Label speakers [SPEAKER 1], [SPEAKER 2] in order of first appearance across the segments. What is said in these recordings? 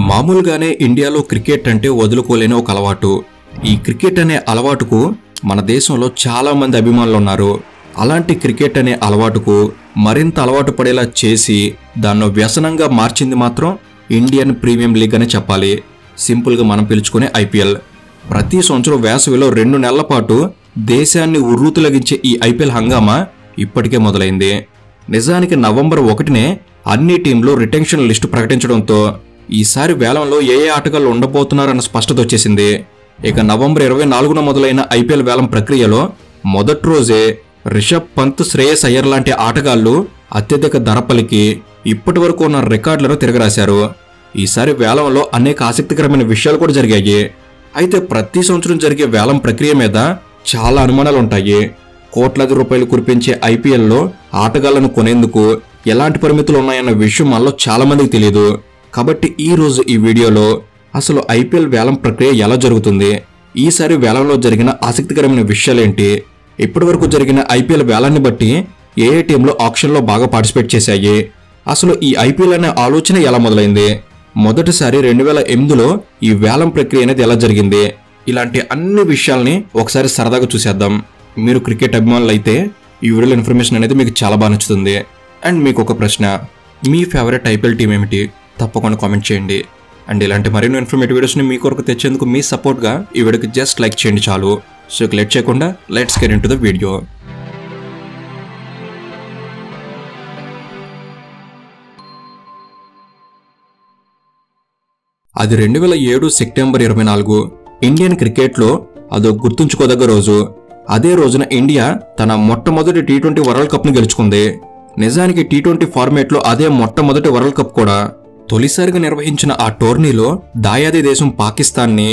[SPEAKER 1] మామూలుగానే ఇండియాలో క్రికెట్ అంటే వదులుకోలేని ఒక అలవాటు. ఈ క్రికెట్ అనే అలవాటుకు మన దేశంలో చాలా మంది అభిమానులు ఉన్నారు. అలాంటి క్రికెట్ అనే అలవాటుకు మరింత అలవాటు పడేలా చేసి దాన్ని వ్యసనంగా మార్చింది మాత్రం ఇండియన్ ప్రీమియం లీగ్ అని చెప్పాలి. సింపుల్గా మనం పిలుచుకునే ఐపీఎల్. ప్రతి సంవత్సరం వేసవిలో 2 నెలల పాటు దేశాన్ని ఉర్రూతులగించే ఈ ఐపీఎల్ హంగామా ఇప్పటికే మొదలైంది. నిజానికి నవంబర్ 1నే అన్ని టీంలు రిటెన్షన్ లిస్టు ప్రకటించడంతో ఈసారి వేలంలో ఏ ఆటగాళ్లు ఉండబోతున్నారన్న స్పష్టత వచ్చేసింది. ఇక నవంబర్ 24న మొదలైన ఐపీఎల్ వేలం ప్రక్రియలో మొదటి రోజే రిషబ్ పంత్, శ్రేయస్ అయ్యర్ లాంటి ఆటగాళ్లు అత్యధిక ధర పలికి ఇప్పటి వరకు ఉన్న రికార్డులను తిరగరాశారు. ఈసారి వేలంలో అనేక ఆసక్తికరమైన విషయాలు కూడా జరిగాయి. అయితే ప్రతి సంవత్సరం జరిగే వేలం ప్రక్రియ మీద చాలా అనుమానాలు ఉంటాయి. కోట్లాది రూపాయలు కురిపించే ఐపీఎల్లో ఆటగాళ్లను కొనేందుకు ఎలాంటి పరిమితులు ఉన్నాయన్న విషయం మనలో చాలా మందికి తెలియదు. కాబట్టి ఈ రోజు ఈ వీడియోలో అసలు ఐపీఎల్ వేలం ప్రక్రియ ఎలా జరుగుతుంది, ఈసారి వేలంలో జరిగిన ఆసక్తికరమైన విషయాలేంటి, ఇప్పటి వరకు జరిగిన ఐపీఎల్ వేలాన్ని బట్టి ఏ టీంలు ఆక్షన్లో బాగా పార్టిసిపేట్ చేశాయి, అసలు ఈ ఐపీఎల్ అనే ఆలోచన ఎలా మొదలైంది, మొదటిసారి 2008లో ఈ వేలం ప్రక్రియ అనేది ఎలా జరిగింది, ఇలాంటి అన్ని విషయాల్ని ఒకసారి సరదాగా చూసేద్దాం. మీరు క్రికెట్ అభిమానులు అయితే ఈ వీడియోలో ఇన్ఫర్మేషన్ అనేది మీకు చాలా బాగా నచ్చుతుంది. అండ్ మీకు ఒక ప్రశ్న, మీ ఫేవరెట్ ఐపీఎల్ టీం ఏమిటి? తప్పకుండా కామెంట్ చేయండి. అండ్ ఇలాంటి మరిన్ని ఇన్ఫర్మేటివ్ వీడియోస్ని మీ కొరకు తెచ్చేందుకు మీ సపోర్ట్గా ఈ వీడియోకి జస్ట్ లైక్ చేయండి చాలు. సో లేట్ చేయకుండా let's get into the video. అది 2007 సెప్టెంబర్ 24. ఇండియన్ క్రికెట్లో అదో గుర్తుంచుకోదగ్గ రోజు. అదే రోజున ఇండియా తన మొట్టమొదటి T20 వరల్డ్ కప్ను గెలుచుకుంది. నిజానికి T20 ఫార్మేట్లో అదే మొట్టమొదటి వరల్డ్ కప్ కూడా. తొలిసారిగా నిర్వహించిన ఆ టోర్నీలో దాయాది దేశం పాకిస్తాన్ని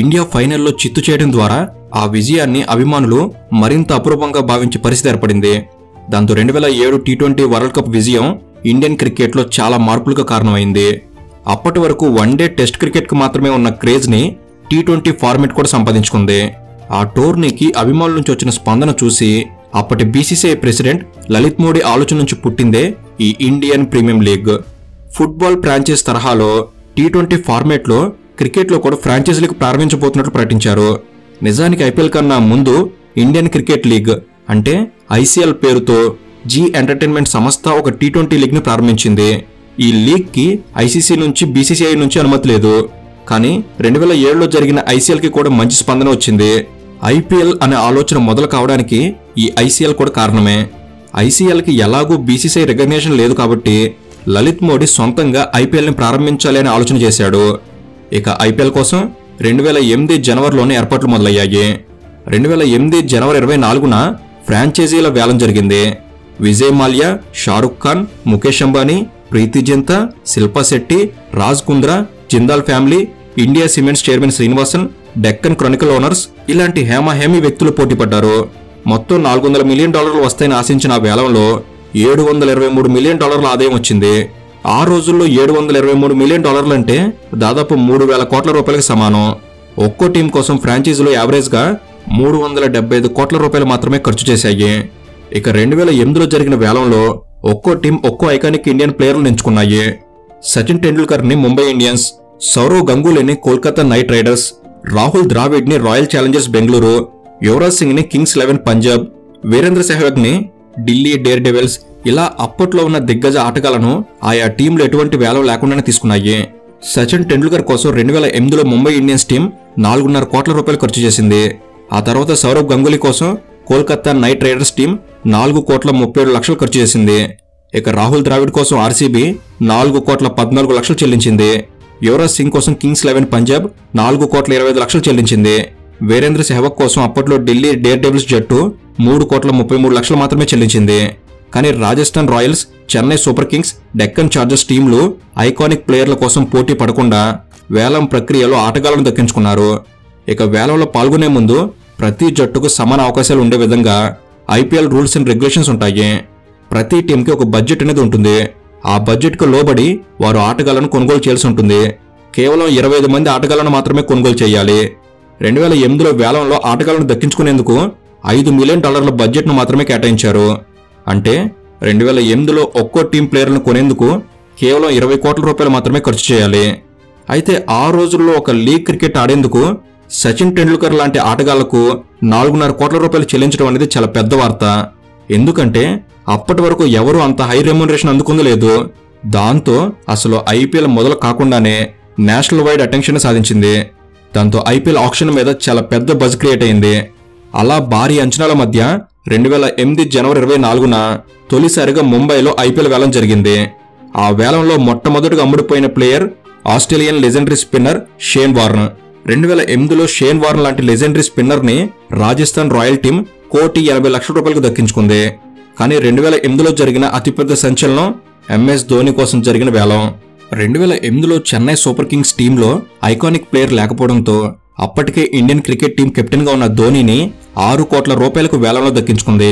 [SPEAKER 1] ఇండియా ఫైనల్లో చిత్తు చేయడం ద్వారా ఆ విజయాన్ని అభిమానులు మరింత అపూర్వంగా భావించే పరిస్థితి ఏర్పడింది. దాంతో 2007 T20 వరల్డ్ కప్ విజయం ఇండియన్ క్రికెట్లో చాలా మార్పులకు కారణమైంది. అప్పటి వరకు వన్డే టెస్ట్ క్రికెట్కు మాత్రమే ఉన్న క్రేజ్ని T20 ఫార్మేట్ కూడా సంపాదించుకుంది. ఆ టోర్నీకి అభిమానుల నుంచి వచ్చిన స్పందన చూసి అప్పటి బీసీసీఐ ప్రెసిడెంట్ లలిత్ మోడీ ఆలోచన నుంచి పుట్టిందే ఈ Indian premium league. Football franchise తరహాలో T20 ఫార్మేట్లో క్రికెట్లో కూడా ఫ్రాంచైజీలకు ప్రారంభించబోతున్నట్లు ప్రకటించారు. నిజానికి ఐపీఎల్ కన్నా ముందు ఇండియన్ క్రికెట్ లీగ్ అంటే ఐసీఎల్ పేరుతో జీ ఎంటర్టైన్మెంట్ సంస్థ ఒక T20 లీగ్ని ప్రారంభించింది. ఈ లీగ్కి ఐసీసీ నుంచి బీసీసీఐ నుంచి అనుమతి లేదు. కానీ 2007లో జరిగిన ఐసీఎల్కి కూడా మంచి స్పందన వచ్చింది. ఐపీఎల్ అనే ఆలోచన మొదలు కావడానికి ఈ ఐసీఎల్ కూడా కారణమే. ఐసీఎల్కి ఎలాగూ బీసీసీఐ రికగ్నిషన్ లేదు కాబట్టి లలిత్ మోడీ సొంతంగా ఐపీఎల్ని ప్రారంభించాలి అనే ఆలోచన చేశాడు. ఇక ఐపీఎల్ కోసం 2008 జనవరిలోనే ఏర్పాట్లు మొదలయ్యాయి. 2008 జనవరి 24న ఫ్రాంచైజీల వేలం జరిగింది. Vijay Mallya, Shahrukh Khan, Mukesh Ambani, Preity Zinta, Shilpa Shetty, Raj Kundra, Jindal family, India Cements chairman Srinivasan, Deccan Chronicle owners ఇలాంటి హేమీ వ్యక్తులు పోటీ పడ్డారు. మొత్తం $400 మిలియన్ వస్తాయని ఆశించిన ఆ వేలంలో $723 మిలియన్ ఆదాయం వచ్చింది. ఆ రోజుల్లో $723 మిలియన్ అంటే దాదాపు 3,000 కోట్ల రూపాయలకు సమానం. ఒక్కో టీం కోసం ఫ్రాంచైజీలో యావరేజ్గా 375 కోట్ల రూపాయలు మాత్రమే ఖర్చు చేశాయి. ఇక 2008లో జరిగిన వేలంలో ఒక్కో టీం ఒక్కో ఐకానిక్ ఇండియన్ ప్లేయర్లను ఎంచుకున్నాయి. సచిన్ టెండూల్కర్ని ముంబై ఇండియన్స్, సౌరవ్ గంగూలీని కోల్కతా నైట్ రైడర్స్, రాహుల్ ద్రావిడ్ని రాయల్ ఛాలెంజర్స్ బెంగళూరు, యువరాజ్ సింగ్ని కింగ్స్ 11 పంజాబ్, వీరేంద్ర సెహ్వాగ్ని ఢిల్లీ డేర్ డెవిల్స్ ఇలా అప్పట్లో ఉన్న దిగ్గజ ఆటగాళ్లను ఆయా టీంలు ఎటువంటి వేలం లేకుండానే తీసుకున్నాయి. సచిన్ టెండూల్కర్ కోసం 2008లో ముంబై ఇండియన్స్ టీం 4.5 కోట్ల రూపాయలు ఖర్చు చేసింది. ఆ తర్వాత సౌరవ్ గంగూలీ కోసం కోల్కతా నైట్ రైడర్స్ టీం 4,37,00,000 ఖర్చు చేసింది. ఇక రాహుల్ ద్రావిడ్ కోసం ఆర్సీబీ 4,14,00,000 చెల్లించింది. యువరాజ్ సింగ్ కోసం కింగ్స్ 11 పంజాబ్ 4,25,00,000 చెల్లించింది. వీరేంద్ర సెహ్వాగ్ కోసం అప్పట్లో ఢిల్లీ డేర్ డెవిల్స్ జట్టు 3,33,00,000 మాత్రమే చెల్లించింది. కానీ Rajasthan Royals, Chennai super Kings, Deccan chargers టీంలు ఐకానిక్ ప్లేయర్ల కోసం పోటీ పడకుండా వేలం ప్రక్రియలో ఆటగాళ్లను దక్కించుకున్నారు. ఇక వేలంలో పాల్గొనే ముందు ప్రతి జట్టుకు సమాన అవకాశాలు ఉండే విధంగా ఐపీఎల్ రూల్స్ అండ్ రెగ్యులేషన్స్ ఉంటాయి. ప్రతి టీంకి ఒక బడ్జెట్ అనేది ఉంటుంది. ఆ బడ్జెట్కు లోబడి వారు ఆటగాళ్లను కొనుగోలు చేయాల్సి ఉంటుంది. కేవలం 25 మంది ఆటగాళ్లను మాత్రమే కొనుగోలు చేయాలి. 2008లో వేలంలో ఆటగాళ్లను దక్కించుకునేందుకు $5 మిలియన్ బడ్జెట్ను మాత్రమే కేటాయించారు. అంటే 2008లో ఒక్కో టీం ప్లేయర్లను కొనేందుకు కేవలం 20 కోట్ల రూపాయలు మాత్రమే ఖర్చు చేయాలి. అయితే ఆ రోజుల్లో ఒక లీగ్ క్రికెట్ ఆడేందుకు సచిన్ టెండూల్కర్ లాంటి ఆటగాళ్లకు 4.5 కోట్ల రూపాయలు చెల్లించడం అనేది చాలా పెద్ద వార్త. ఎందుకంటే అప్పటి వరకు ఎవరూ అంత హై రెమ్యునరేషన్ అందుకుంది లేదు. దాంతో అసలు ఐపీఎల్ మొదలు కాకుండానే నేషనల్ వైడ్ అటెన్షన్ సాధించింది. దాంతో ఐపీఎల్ ఆక్షన్ మీద చాలా పెద్ద బజ్ క్రియేట్ అయింది. అలా భారీ అంచనాల మధ్య 2008 జనవరి 24న తొలిసారిగా ముంబైలో ఐపీఎల్ వేలం జరిగింది. ఆ వేలంలో మొట్టమొదటిగా అమ్ముడుపోయిన player Australian legendary spinner Shane Warne. 2008లో షేన్ వార్న్ లాంటి లెజెండరీ స్పిన్నర్ ని రాజస్థాన్ రాయల్ టీం ₹1,80,00,000 దక్కించుకుంది. కానీ 2008లో జరిగిన అతిపెద్ద సంచలనం ఎంఎస్ ధోని కోసం జరిగిన వేలం. 2008లో చెన్నై సూపర్ కింగ్స్ టీంలో ఐకానిక్ ప్లేయర్ లేకపోవడంతో అప్పటికే ఇండియన్ క్రికెట్ టీం కెప్టెన్ గా ఉన్న ధోనిని 6 కోట్ల రూపాయలకు వేలంలో దక్కించుకుంది.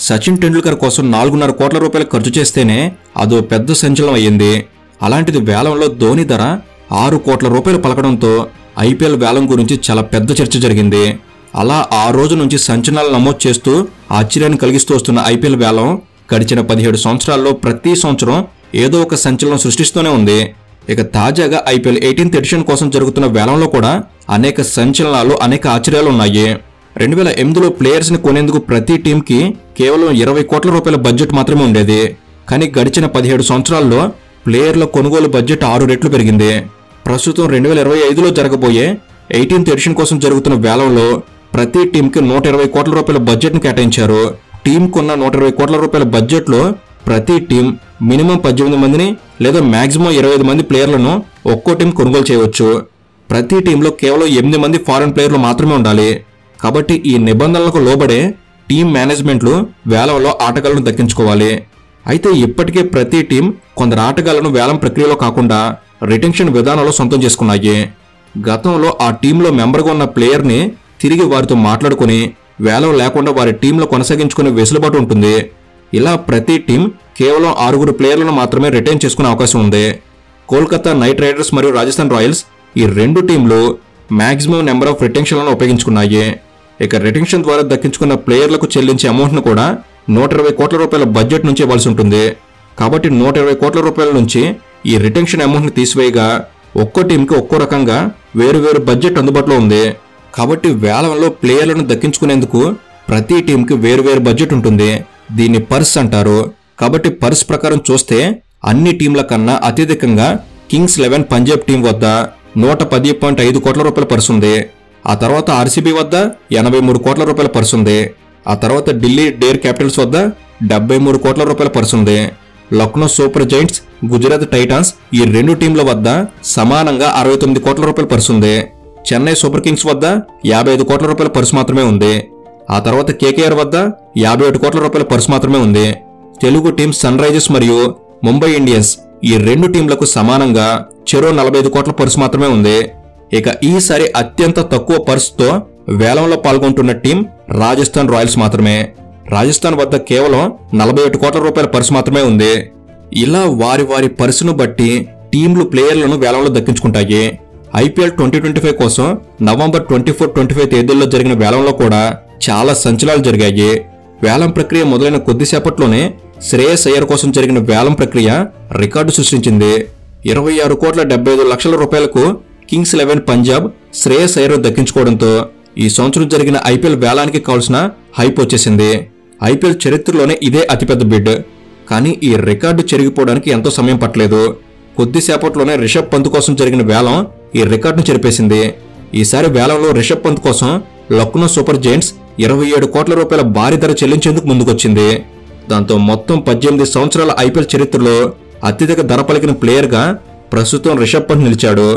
[SPEAKER 1] సచిన్ టెండూల్కర్ కోసం 4.5 కోట్ల రూపాయలు ఖర్చు చేస్తేనే అదో పెద్ద సంచలనం అయ్యింది. అలాంటిది వేలంలో ధోని ధర 6 కోట్ల రూపాయలు పలకడంతో ఐపీఎల్ వేలం గురించి చాలా పెద్ద చర్చ జరిగింది. అలా ఆ రోజు నుంచి సంచలనాలు నమోదు చేస్తూ ఆశ్చర్యాన్ని కలిగిస్తూ వస్తున్న ఐపీఎల్ వేలం గడిచిన 17 సంవత్సరాల్లో ప్రతి సంవత్సరం ఏదో ఒక సంచలనం సృష్టిస్తూనే ఉంది. ఇక తాజాగా ఐపీఎల్ 18th ఎడిషన్ కోసం జరుగుతున్న వేలంలో కూడా అనేక సంచలనాలు, అనేక ఆశ్చర్యాలు ఉన్నాయి. 2008లో ప్లేయర్స్ ని కొనేందుకు ప్రతి టీంకి కేవలం 20 కోట్ల రూపాయల బడ్జెట్ మాత్రమే ఉండేది. కానీ గడిచిన 17 సంవత్సరాల్లో ప్లేయర్ల కొనుగోలు బడ్జెట్ 6 రెట్లు పెరిగింది. ప్రస్తుతం 2025లో జరగబోయే 18th ఎడిషన్ కోసం జరుగుతున్న వేలంలో ప్రతి టీంకి 120 కోట్ల రూపాయల బడ్జెట్ ను కేటాయించారు. టీం కొన్న 120 కోట్ల రూపాయల బడ్జెట్ లో ప్రతి టీం మినిమం 18 మందిని లేదా మాక్సిమం 25 మంది ప్లేయర్లను ఒక్కో టీం కొనుగోలు చేయవచ్చు. ప్రతి టీంలో కేవలం 8 మంది ఫారెన్ ప్లేయర్లు మాత్రమే ఉండాలి. కాబట్టి ఈ నిబంధనలకు లోబడే టీం మేనేజ్మెంట్లు వేలంలో ఆటగాళ్లను దక్కించుకోవాలి. అయితే ఇప్పటికే ప్రతి టీం కొందరు ఆటగాళ్లను వేలం ప్రక్రియలో కాకుండా రిటెన్షన్ విధానంలో సొంతం చేసుకున్నాయి. గతంలో ఆ టీంలో మెంబర్గా ఉన్న ప్లేయర్ని తిరిగి వారితో మాట్లాడుకుని వేలం లేకుండా వారి టీంలో కొనసాగించుకునే వెసులుబాటు ఉంటుంది. ఇలా ప్రతి టీం కేవలం 6 ప్లేయర్లను మాత్రమే రిటైన్ చేసుకునే అవకాశం ఉంది. కోల్కతా నైట్ రైడర్స్ మరియు రాజస్థాన్ రాయల్స్ ఈ 2 టీంలు మాక్సిమం నెంబర్ ఆఫ్ రిటెన్షన్లను ఉపయోగించుకున్నాయి. ఇక రిటెన్షన్ ద్వారా దక్కించుకున్న ప్లేయర్లకు చెల్లించే అమౌంట్ను కూడా 120 కోట్ల రూపాయల బడ్జెట్ నుంచి ఇవ్వాల్సి ఉంటుంది. కాబట్టి 120 కోట్ల రూపాయల నుంచి ఈ రిటెన్షన్ అమౌంట్ని తీసివేయగా ఒక్కో టీంకి ఒక్కో రకంగా వేరు బడ్జెట్ అందుబాటులో ఉంది. కాబట్టి వేలంలో ప్లేయర్లను దక్కించుకునేందుకు ప్రతి టీంకి వేరు బడ్జెట్ ఉంటుంది. దీన్ని పర్స్ అంటారు. కాబట్టి పర్స్ ప్రకారం చూస్తే అన్ని టీంల కన్నా అత్యధికంగా కింగ్స్ 11 పంజాబ్ టీం వద్ద 110.5 కోట్ల రూపాయల పర్స్ ఉంది. ఆ తర్వాత ఆర్సీబీ వద్ద 83 కోట్ల రూపాయల పర్స్ ఉంది. ఆ తర్వాత ఢిల్లీ డేర్ క్యాపిటల్స్ వద్ద 73 కోట్ల రూపాయల పర్స్ ఉంది. Lucknow super Giants, Gujarat Titans ఈ 2 టీంల వద్ద సమానంగా 69 కోట్ల రూపాయల పర్స్ ఉంది. చెన్నై సూపర్ కింగ్స్ వద్ద 55 కోట్ల రూపాయల పర్స్ మాత్రమే ఉంది. ఆ తర్వాత కేకేఆర్ వద్ద 57 కోట్ల రూపాయల పర్స్ మాత్రమే ఉంది. తెలుగు టీం సన్ రైజర్స్ మరియు ముంబై ఇండియన్స్ ఈ 2 టీంలకు సమానంగా చెరో 45 కోట్ల పర్స్ మాత్రమే ఉంది. ఇక ఈసారి అత్యంత తక్కువ పర్స్తో వేలంలో పాల్గొంటున్న టీం రాజస్థాన్ రాయల్స్ మాత్రమే. రాజస్థాన్ వద్ద కేవలం 48 కోట్ల రూపాయల పర్స్ మాత్రమే ఉంది. ఇలా వారి పర్సును బట్టి టీంలు ప్లేయర్లను వేలంలో దక్కించుకుంటాయి. ఐపీఎల్ 2025 కోసం నవంబర్ 24-25 తేదీల్లో జరిగిన వేలంలో కూడా చాలా సంచలనాలు జరిగాయి. వేలం ప్రక్రియ మొదలైన కొద్దిసేపట్లోనే శ్రేయస్ అయ్యర్ కోసం జరిగిన వేలం ప్రక్రియ రికార్డు సృష్టించింది. 26.75 కోట్ల కింగ్స్ 11 పంజాబ్ శ్రేయస్ అయ్యర్ దక్కించుకోవడంతో ఈ సంవత్సరం జరిగిన ఐపీఎల్ వేలానికి కావాల్సిన హైప్ వచ్చేసింది. ఐపీఎల్ చరిత్రలోనే ఇదే అతిపెద్ద బిడ్. కానీ ఈ రికార్డు చెరిగిపోవడానికి ఎంతో సమయం పట్టలేదు. కొద్దిసేపట్లోనే రిషబ్ పంత్ కోసం జరిగిన వేలం ఈ రికార్డును చెరిపేసింది. ఈసారి వేలంలో రిషబ్ పంత్ కోసం లక్నో సూపర్ జైంట్స్ 27 కోట్ల రూపాయల భారీ ధర చెల్లించేందుకు ముందుకొచ్చింది. దాంతో మొత్తం 18 సంవత్సరాల ఐపీఎల్ చరిత్రలో అత్యధిక ధర పలికిన ప్లేయర్గా ప్రస్తుతం రిషబ్ పంత్ నిలిచాడు.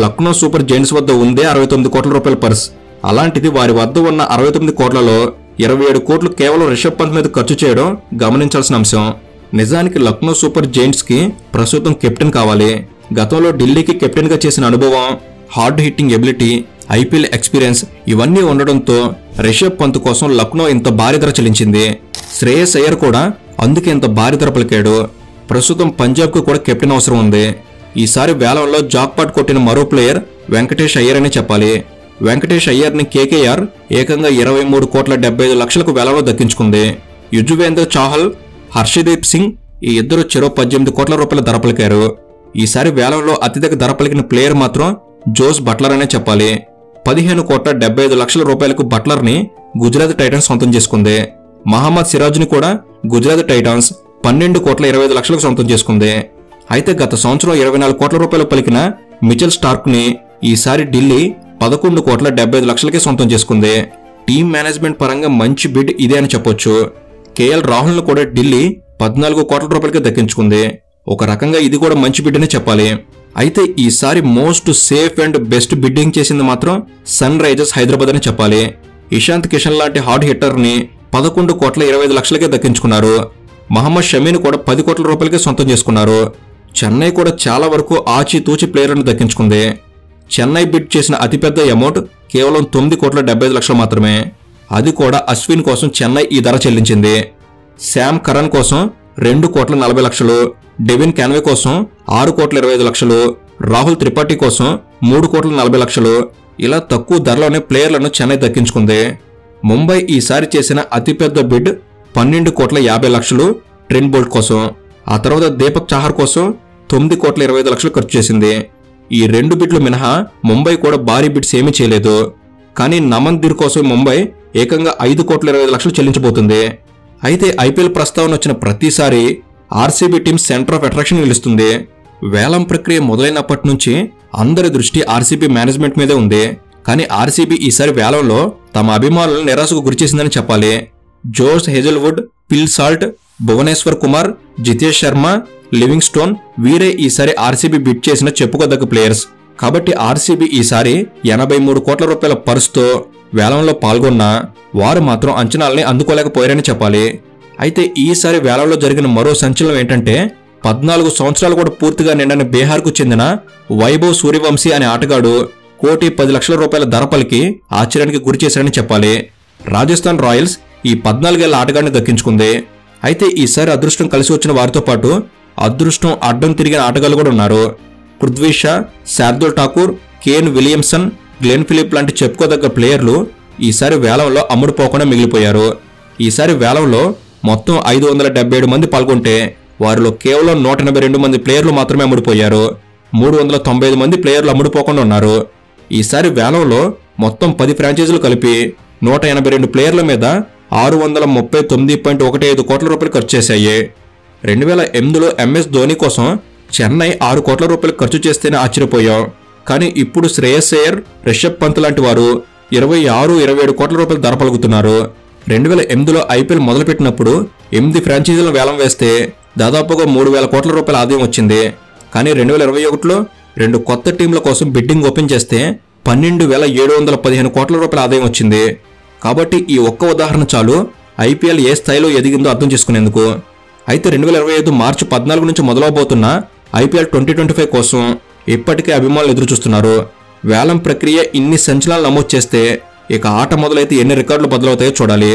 [SPEAKER 1] లక్నో సూపర్ జైంట్స్ వద్ద ఉందే 69 కోట్ల రూపాయల పర్స్. అలాంటిది వారి వద్ద ఉన్న 69 కోట్లలో 27 కోట్లు కేవలం రిషబ్ పంత్ మీద ఖర్చు చేయడం గమనించాల్సిన అంశం. నిజానికి లక్నో సూపర్ జైంట్స్ కి ప్రస్తుతం కెప్టెన్ కావాలి. గతంలో ఢిల్లీకి కెప్టెన్ గా చేసిన అనుభవం, hard hitting ability, IPL experience ఇవన్నీ ఉండడంతో రిషబ్ పంత్ కోసం లక్నో ఇంత భారీ ధర చెల్లించింది. శ్రేయస్ అయ్యర్ కూడా అందుకే ఇంత భారీ ధర పలికాడు. ప్రస్తుతం పంజాబ్ కు కూడా కెప్టెన్ అవసరం ఉంది. ఈసారి వేలంలో జాక్పాట్ కొట్టిన మరో ప్లేయర్ వెంకటేష్ అయ్యర్ అనే చెప్పాలి. వెంకటేష్ అయ్యర్ ని కేకేఆర్ ఏకంగా 23.75 వేలంలో దక్కించుకుంది. యుజ్వేంద్ర చాహల్, హర్షదీప్ సింగ్ ఈ ఇద్దరు చెరో 18 కోట్ల రూపాయల ధర పలికారు. ఈసారి వేలంలో అత్యధిక ధర పలికిన ప్లేయర్ మాత్రం జోస్ బట్లర్ అనే చెప్పాలి. 15,75,00,000 రూపాయలకు బట్లర్ ని గుజరాత్ టైటన్స్ సొంతం చేసుకుంది. మహమ్మద్ సిరాజ్ ని కూడా గుజరాత్ టైటన్స్ 12,25,00,000కు సొంతం చేసుకుంది. అయితే గత సంవత్సరం 24 కోట్ల రూపాయలు పలికిన మిచెల్ స్టార్క్ ని ఈసారి ఢిల్లీ 11,75,00,000కే సొంతం చేసుకుంది. టీమ్ మేనేజ్మెంట్ పరంగా మంచి బిడ్ ఇదే అని చెప్పొచ్చు. కేఎల్ రాహుల్ ను కూడా ఢిల్లీ 14 కోట్ల రూపాయలకి దక్కించుకుంది. ఒక రకంగా ఇది కూడా మంచి బిడ్ అనే చెప్పాలి. అయితే ఈసారి most safe and best bidding చేసింది మాత్రం సన్ రైజర్స్ హైదరాబాద్ అని చెప్పాలి. ఇషాంత్ కిషన్ లాంటి హార్డ్ హిట్టర్ ని 11,25,00,000కే దక్కించుకున్నారు. మహమ్మద్ షమీని కూడా 10 కోట్ల రూపాయలకే సొంతం చేసుకున్నారు. చెన్నై కూడా చాలా వరకు ఆచితూచి ప్లేయర్లను దక్కించుకుంది. చెన్నై బిడ్ చేసిన అతిపెద్ద అమౌంట్ కేవలం 9,75,00,000 మాత్రమే. అది కూడా అశ్విన్ కోసం చెన్నై ఈ ధర చెల్లించింది. శామ్ కరణ్ కోసం 2,40,00,000, డెవిన్ క్యాన్వే కోసం 6,25,00,000, రాహుల్ త్రిపాఠి కోసం 3,40,00,000 ఇలా తక్కువ ధరలోనే ప్లేయర్లను చెన్నై దక్కించుకుంది. ముంబై ఈసారి చేసిన అతిపెద్ద బిడ్ 12,50,00,000 ట్రెంట్ బోల్ట్ కోసం. ఆ తర్వాత దీపక్ చాహర్ కోసం 9,25,00,000 ఖర్చు చేసింది. ఈ 2 బిడ్లు మినహా ముంబై కూడా భారీ బిడ్స్ ఏమీ చేయలేదు. కానీ నమన్ దిర్ కోసం ముంబై ఏకంగా 5,25,00,000 చెల్లించబోతుంది. అయితే ఐపీఎల్ ప్రస్తావన వచ్చిన ప్రతిసారి RCB team centre of attraction నిలుస్తుంది. వేలం ప్రక్రియ మొదలైనప్పటి నుంచి అందరి దృష్టి ఆర్సీబీ మేనేజ్మెంట్ మీదే ఉంది. కానీ ఆర్సీబీ ఈసారి వేలంలో తమ అభిమానులను నిరాశకు గురిచేసిందని చెప్పాలి. Josh Hazlewood, Phil Salt, Bhuvneshwar Kumar, Jitesh Sharma, Livingstone వీరే ఈసారి ఆర్సీబీ బిడ్ చేసిన చెప్పుకోదగ్గ ప్లేయర్స్. కాబట్టి ఆర్సీబీ ఈసారి 83 కోట్ల రూపాయల పర్సుతో వేలంలో పాల్గొన్నా వారు మాత్రం అంచనాల్ని అందుకోలేకపోయారని చెప్పాలి. అయితే ఈసారి వేలంలో జరిగిన మరో సంచలనం ఏంటంటే 14 సంవత్సరాలు కూడా పూర్తిగా నిండని బీహార్కు చెందిన వైభవ్ సూర్యవంశీ అనే ఆటగాడు 1,10,00,000 రూపాయల ధర పలికి ఆశ్చర్యానికి గురిచేశారని చెప్పాలి. రాజస్థాన్ రాయల్స్ ఈ 14 ఏళ్ల ఆటగాడిని దక్కించుకుంది. అయితే ఈసారి అదృష్టం కలిసి వచ్చిన వారితో పాటు అదృష్టం అడ్డం తిరిగిన ఆటగాళ్లు కూడా ఉన్నారు. Prithvi Shaw, Shardul Thakur, Kane Williamson, Glenn Phillips లాంటి చెప్పుకోదగ్గ ప్లేయర్లు ఈసారి వేలంలో అమ్ముడుపోకుండా మిగిలిపోయారు. ఈసారి వేలంలో మొత్తం 577 మంది పాల్గొంటే వారిలో కేవలం 182 మంది ప్లేయర్లు మాత్రమే అమ్ముడుపోయారు. 395 మంది ప్లేయర్లు అమ్ముడుపోకుండా ఉన్నారు. ఈసారి వేలంలో మొత్తం 10 ఫ్రాంచైజీలు కలిపి 182 ప్లేయర్ల మీద 639.15 కోట్ల రూపాయలు ఖర్చు చేశాయి. 2008లో ఎంఎస్ ధోని కోసం చెన్నై 6 కోట్ల రూపాయలు ఖర్చు చేస్తేనే ఆశ్చర్యపోయాం. కానీ ఇప్పుడు శ్రేయస్ అయ్యర్, రిషబ్ పంత్ లాంటి వారు 26-27 కోట్ల రూపాయలు ధర పలుకుతున్నారు. 2008లో ఐపీఎల్ మొదలుపెట్టినప్పుడు 8 ఫ్రాంచైజీలను వేలం వేస్తే దాదాపుగా 3,000 కోట్ల రూపాయల ఆదాయం వచ్చింది. కానీ 2021లో 2 కొత్త టీంల కోసం బిడ్డింగ్ ఓపెన్ చేస్తే 12,715 కోట్ల రూపాయల ఆదాయం వచ్చింది. కాబట్టి ఈ ఒక్క ఉదాహరణ చాలు ఐపీఎల్ ఏ స్థాయిలో ఎదిగిందో అర్థం చేసుకునేందుకు. అయితే 2025 మార్చి 14 నుంచి మొదలవబోతున్న ఐపీఎల్ 2025 కోసం ఇప్పటికే అభిమానులు ఎదురుచూస్తున్నారు. వేలం ప్రక్రియ ఇన్ని సంచలనాలు నమోదు చేస్తే ఇక ఆట మొదలైతే ఎన్ని రికార్డులు బదులవుతాయో చూడాలి.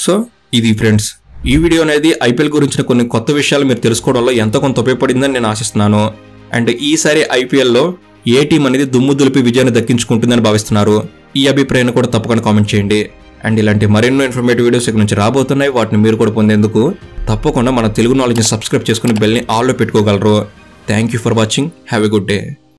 [SPEAKER 1] సో ఇది ఫ్రెండ్స్, ఈ వీడియో అనేది ఐపీఎల్ గురించిన కొన్ని కొత్త విషయాలు మీరు తెలుసుకోవడంలో ఎంతో కొంత ఉపయోగపడిందని నేను ఆశిస్తున్నాను. అండ్ ఈసారి ఐపీఎల్లో ఏ టీం అనేది దుమ్ము దులిపి విజయాన్ని దక్కించుకుంటుందని భావిస్తున్నారు? ఈ అభిప్రాయాన్ని కూడా తప్పకుండా కామెంట్ చేయండి. అండ్ ఇలాంటి మరెన్నో ఇన్ఫర్మేటివ్ వీడియోస్ ఇక్కడ నుంచి రాబోతున్నాయి. వాటిని మీరు కూడా పొందేందుకు తప్పకుండా మన తెలుగు నాలెడ్జ్ని సబ్స్క్రైబ్ చేసుకుని బెల్ని ఆల్లో పెట్టుకోగలరు. Thank you for watching. Have a good day.